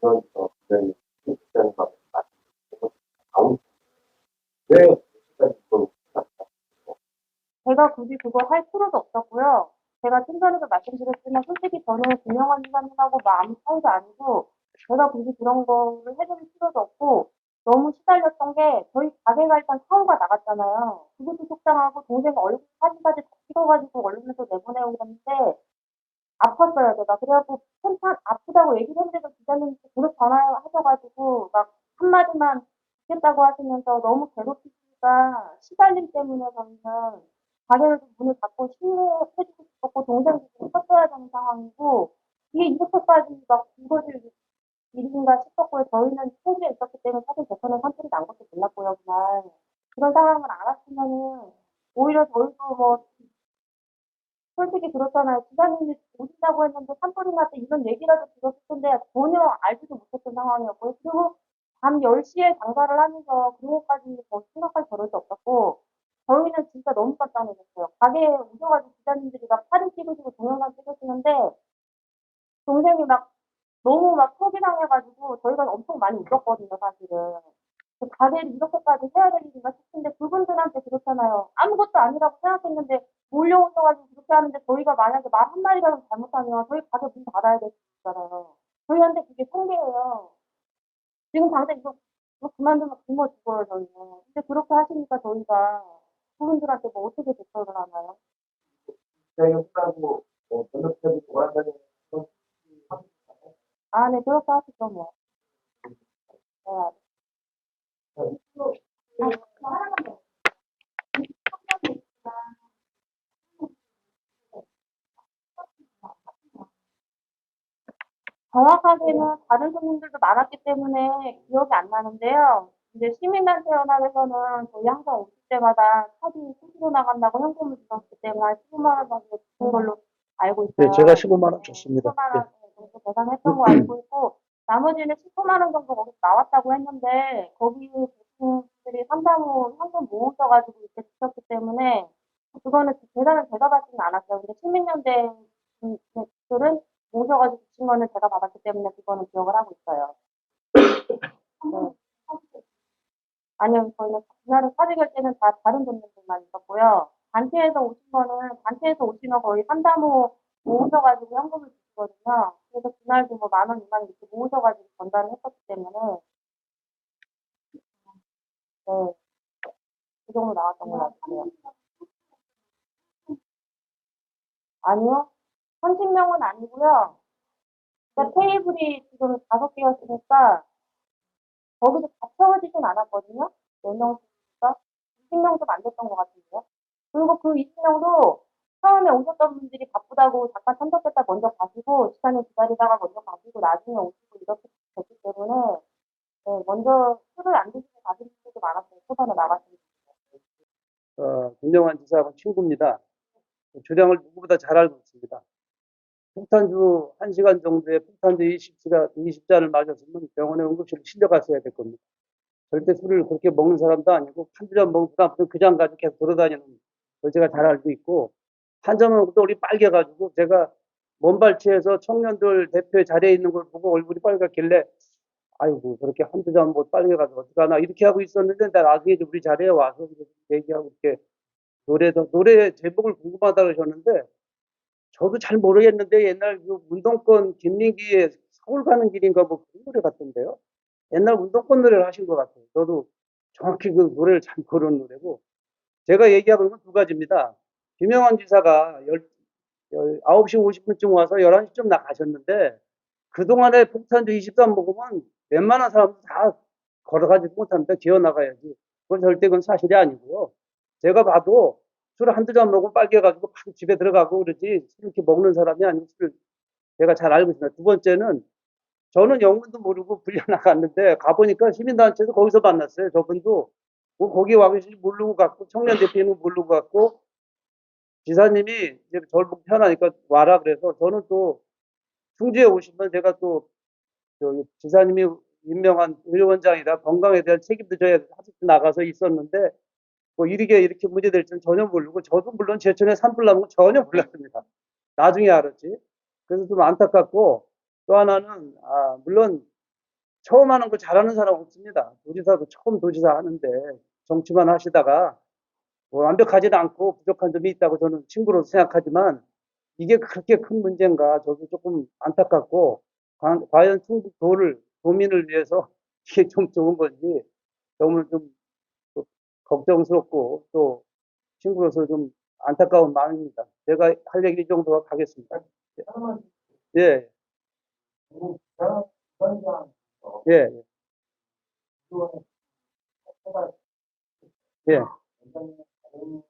B: 그런 굉장히 굉장히 왜 여기까지 그걸
C: 제가 굳이 그거 할 필요도 없었고요. 제가 좀 전에도 말씀드렸지만 솔직히 저는 김영환 기사님하고 뭐 아무 사이도 아니고 제가 굳이 그런 거를 해줄 필요도 없고 너무 시달렸던 게 저희 가게가 일단 사고가 나갔잖아요. 그것도 속상하고 동생 얼굴 사진까지 다 찍어가지고 언론에서 내보내고 그랬는데 아팠어요, 제가. 그래갖고 한참 아프다고 얘기를 했는데도 기자님이 계속 전화하셔가지고 막 한마디만 듣겠다고 하시면서 너무 괴롭히시니까 시달림 때문에 저희는 가게를 좀 문을 닫고 신고해주고 싶었고 동생도 좀 컸어야 되는 상황이고 이게 이렇게까지 막 이거질 일인가 싶었고요. 저희는 소주에 있었기 때문에 사실 제 손에 선택이 난 것도 몰랐고요, 그날. 그런 상황을 알았으면은 오히려 저희도 뭐 솔직히 그렇잖아요. 기사님이 오신다고 했는데 산불이 났다 이런 얘기라도 들었을 텐데 전혀 알지도 못했던 상황이었고요. 그리고 밤 10시에 장사를 하면서 그런 것까지 뭐 생각할 겨를도 없었고 저희는 진짜 너무 깜짝 놀랐어요. 가게에 오셔가지고 기자님들이 막 사진 찍으시고 동영상 찍으시는데 동생이 막 너무 막 소비당해가지고 저희가 엄청 많이 웃었거든요, 사실은. 그 가게를 이렇게까지 해야 될 일인가 싶은데 그분들한테 그렇잖아요. 아무것도 아니라고 생각했는데 몰려오셔가지고 그렇게 하는데 저희가 만약에 말 한마디라도 잘못하면 저희 가게 문 닫아야 되잖아요. 저희한테 그게 통계예요. 지금 당장 이거 그만두면 굶어 죽어요, 저희는. 근데 그렇게 하시니까 저희가 그분들한테 뭐 어떻게 대처를 하나요?
B: 시장에 혼나고 전력제도 좋아한다는 그런
C: 아, 네, 그렇게 하시죠, 뭐. 네. 정확하게는 다른 손님들도 많았기 때문에 기억이 안 나는데요. 이제 시민단체연합에서는 저희 항상 오실 때마다 차비 수수료 나간다고 현금을 주셨기 때문에 한 15만 원 정도 주신 걸로 알고 있어요.
D: 네, 제가 15만 원 줬습니다.
C: 15만
D: 예.
C: 원 정도 계산했던 거 알고 있고 나머지는 19만 원 정도 거기서 나왔다고 했는데 거기 분들이 상당히 현금 모으셔가지고 이렇게 주셨기 때문에 그거는 계산을 제가 받지는 않았어요. 근데 시민연대 분들은 모셔가지고 주신 거는 제가 받았기 때문에 그거는 기억을 하고 있어요. 네. 아니요, 저희는 그날은 사직할 때는 다 다른 분들만 있었고요. 단체에서 오시면 거의 삼다모 모으셔가지고 현금을 주시거든요. 그래서 그날도 뭐 만 원, 2만 원 이렇게 모으셔가지고 전달을 했었기 때문에, 네, 그 정도 나왔던 것 같아요. 아니요, 30명은 아니고요. 그러니까 테이블이 지금 5개였으니까 거기서 다 채워지진 않았거든요. 4명씩인가? 20명도 안 됐던 것 같은데요. 그리고 그 20명도 처음에 오셨던 분들이 바쁘다고 잠깐 참석했다 먼저 가시고, 시간을 기다리다가 먼저 가시고, 나중에 오시고 이렇게 됐기 때문에, 네, 먼저 술을 안 드시고 가신 분들도 많았어요. 초반에 나가시는
D: 김영환 지사하고 친구입니다. 주량을 누구보다 잘 알고 있습니다. 폭탄주 1시간 정도에 폭탄주 20잔을 맞았으면 병원에 응급실에 실려갔어야 될 겁니다.
E: 절대 술을 그렇게 먹는 사람도 아니고 한두 잔 먹고 그다음부터 그 잔 가지고 계속 돌아다니는 걸 제가 잘 알고 있고 한 잔 먹고 또 얼굴이 빨개가지고 제가 먼발치에서 청년들 대표의 자리에 있는 걸 보고 얼굴이 빨갛길래 아이고 저렇게 한두 잔 못 빨개가지고 어떡하나 이렇게 하고 있었는데 나 나중에 우리 자리에 와서 얘기하고 이렇게 노래 제목을 궁금하다 그러셨는데 저도 잘 모르겠는데 옛날 그 운동권 김민기의 서울 가는 길인가 뭐 그런 노래 같던데요. 옛날 운동권 노래를 하신 것 같아요. 저도 정확히 그 노래를 잘 모르는 노래고 제가 얘기하고 있는 건 두 가지입니다. 김영환 지사가 9시 50분쯤 와서 11시쯤 나가셨는데 그동안에 폭탄주 23 먹으면 웬만한 사람도 다 걸어가지도 못합니다. 기어 나가야지. 그건 절대 그건 사실이 아니고요. 제가 봐도 술 한두 잔 먹으면 빨개가지고 바로 집에 들어가고 그러지 술 이렇게 먹는 사람이 아니고 술을 제가 잘 알고 있습니다. 두 번째는 저는 영문도 모르고 불려 나갔는데 가보니까 시민단체에서 거기서 만났어요. 저분도 뭐 거기 와 계신지 모르고 갔고 청년 대표는 모르고 갔고 지사님이 이제 저를 보고 편하니까 와라 그래서 저는 또 충주에 오시면 제가 또 지사님이 임명한 의료원장이라 건강에 대한 책임도 져야 하직도 나가서 있었는데 뭐 이렇게 문제될 줄은 전혀 모르고 저도 물론 제천에 산불 나는 건 전혀 몰랐습니다. 나중에 알았지. 그래서 좀 안타깝고 또 하나는 물론 처음 하는 거 잘하는 사람 없습니다. 도지사도 처음 도지사 하는데 정치만 하시다가 뭐 완벽하지는 않고 부족한 점이 있다고 저는 친구로서 생각하지만 이게 그렇게 큰 문제인가 저도 조금 안타깝고 과연 충북 도민을 위해서 이게 좀 좋은 건지 너무 좀 걱정스럽고 또 친구로서 좀 안타까운 마음입니다. 제가 할 얘기 이 정도 하겠습니다.
B: 하나만
E: 예,
B: 뭐 제가 부산장
E: 예,
B: 그동안에 해가
E: 예.
B: 굉장히 다른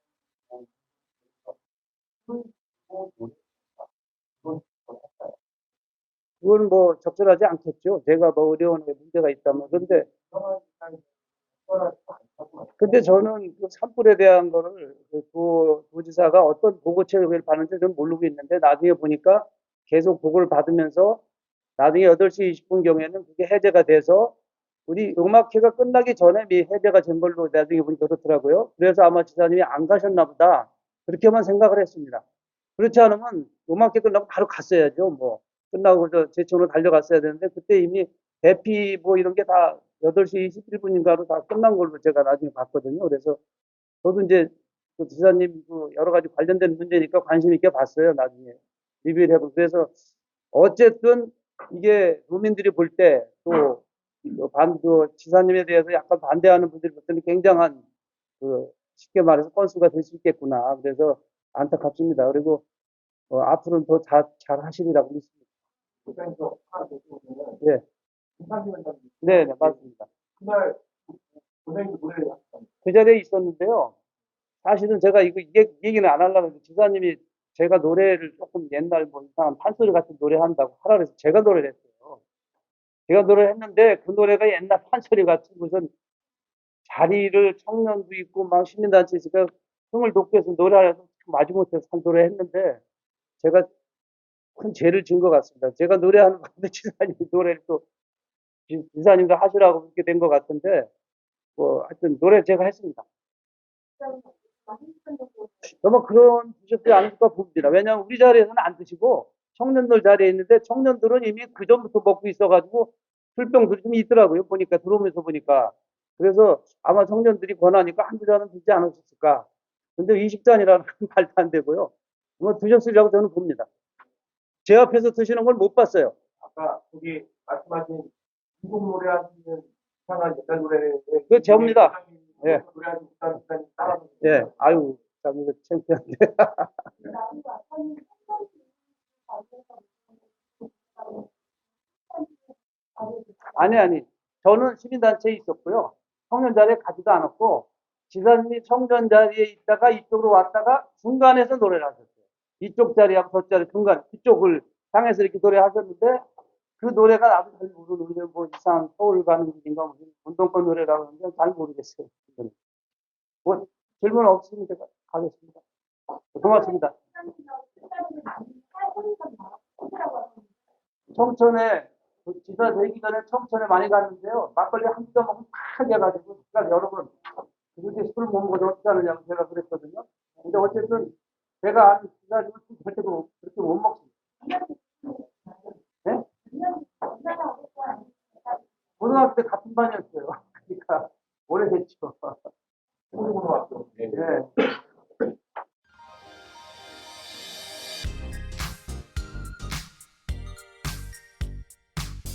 E: 그건 뭐 적절하지 않겠죠. 제가 뭐 의료원에 문제가 있다면. 근데 저는 그 산불에 대한 거를 그 도지사가 어떤 보고책을 받는지 좀 모르고 있는데 나중에 보니까 계속 보고를 받으면서 나중에 8시 20분 경에는 그게 해제가 돼서 우리 음악회가 끝나기 전에 해제가 된 걸로 나중에 보니까 그렇더라고요. 그래서 아마 지사님이 안 가셨나 보다. 그렇게만 생각을 했습니다. 그렇지 않으면 음악회 끝나고 바로 갔어야죠. 뭐 끝나고 저 제천으로 달려갔어야 되는데 그때 이미 대피 뭐 이런 게 다 8시 21분인가로 다 끝난 걸로 제가 나중에 봤거든요. 그래서 저도 이제 그 지사님 그 여러 가지 관련된 문제니까 관심 있게 봤어요. 나중에 리뷰를 해보고 그래서 어쨌든 이게 도민들이 볼 때또 지사님에 대해서 약간 반대하는 분들이 볼 때는 굉장한 그 쉽게 말해서 건수가 될 수 있겠구나. 그래서 안타깝습니다. 그리고 앞으로는 더 잘 하시리라고 믿습니다.
B: 부산에서 하나 더 보면은
E: 예,
B: 김상기원장님
E: 네, 네, 맞습니다.
B: 그날 고생도 노래를 하셨습니다.
E: 그 자리에 있었는데요. 사실은 제가 이 얘기는 안 하려고 했는데 지사님이 제가 노래를 조금 옛날 뭐 이상한 판소리 같은 노래 한다고 하라 그래서 제가 노래를 했어요. 제가 노래를 했는데 그 노래가 옛날 판소리 같은 무슨 자리를 청년도 있고 막 시민단체 있으니까 흥을 돋게 해서 노래하려고 마지못해서 한 노래 했는데 제가 큰 죄를 진 것 같습니다. 제가 노래하는 건데 지사님이 노래를 또 지사님도 하시라고 그렇게 된 것 같은데 뭐 하여튼 노래 제가 했습니다. 아마 그런 드셨지 않을까 봅니다. 왜냐하면 우리 자리에서는 안 드시고 청년들 자리에 있는데 청년들은 이미 그 전부터 먹고 있어가지고 술병들이 좀 있더라고요. 보니까 들어오면서 보니까 그래서 아마 청년들이 권하니까 한두 잔은 드지 않으셨을까. 근데 20잔이라는 건 말도 안 되고요. 뭐 드셨으리라고 저는 봅니다. 제 앞에서 드시는 걸 못 봤어요.
B: 아까 거기 말씀하신 중국 노래하시는 이상한 옛날 노래를
E: 그거 제입니다. 예.
B: 노래하시는 부산 따라서
E: 예, 아유, 참 이거 창피한데. 아니. 저는 시민단체에 있었고요. 청년 자리에 가지도 않았고, 지사님이 청년 자리에 있다가 이쪽으로 왔다가 중간에서 노래를 하셨어요. 이쪽 자리하고 저 자리 중간, 그쪽을 향해서 이렇게 노래하셨는데, 그 노래가 나도 잘 모르는데, 뭐 이상한 서울 가는 길인가, 무슨 운동권 노래라고 하는데 잘 모르겠어요. 뭐 질문 없으면 제가 가겠습니다. 고맙습니다. 청천에 그 지사 되기 전에 청천에 많이 갔는데요. 막걸리 한 잔 먹으면 팍 해가지고, 제가 여러 번, 그렇게 술 못 먹어도 어떻게 하느냐고 제가 그랬거든요. 근데 어쨌든, 제가 아는 지사님은 술 절대 그렇게 못 먹습니다. 네? 고등학교 때 같은 반이었어요.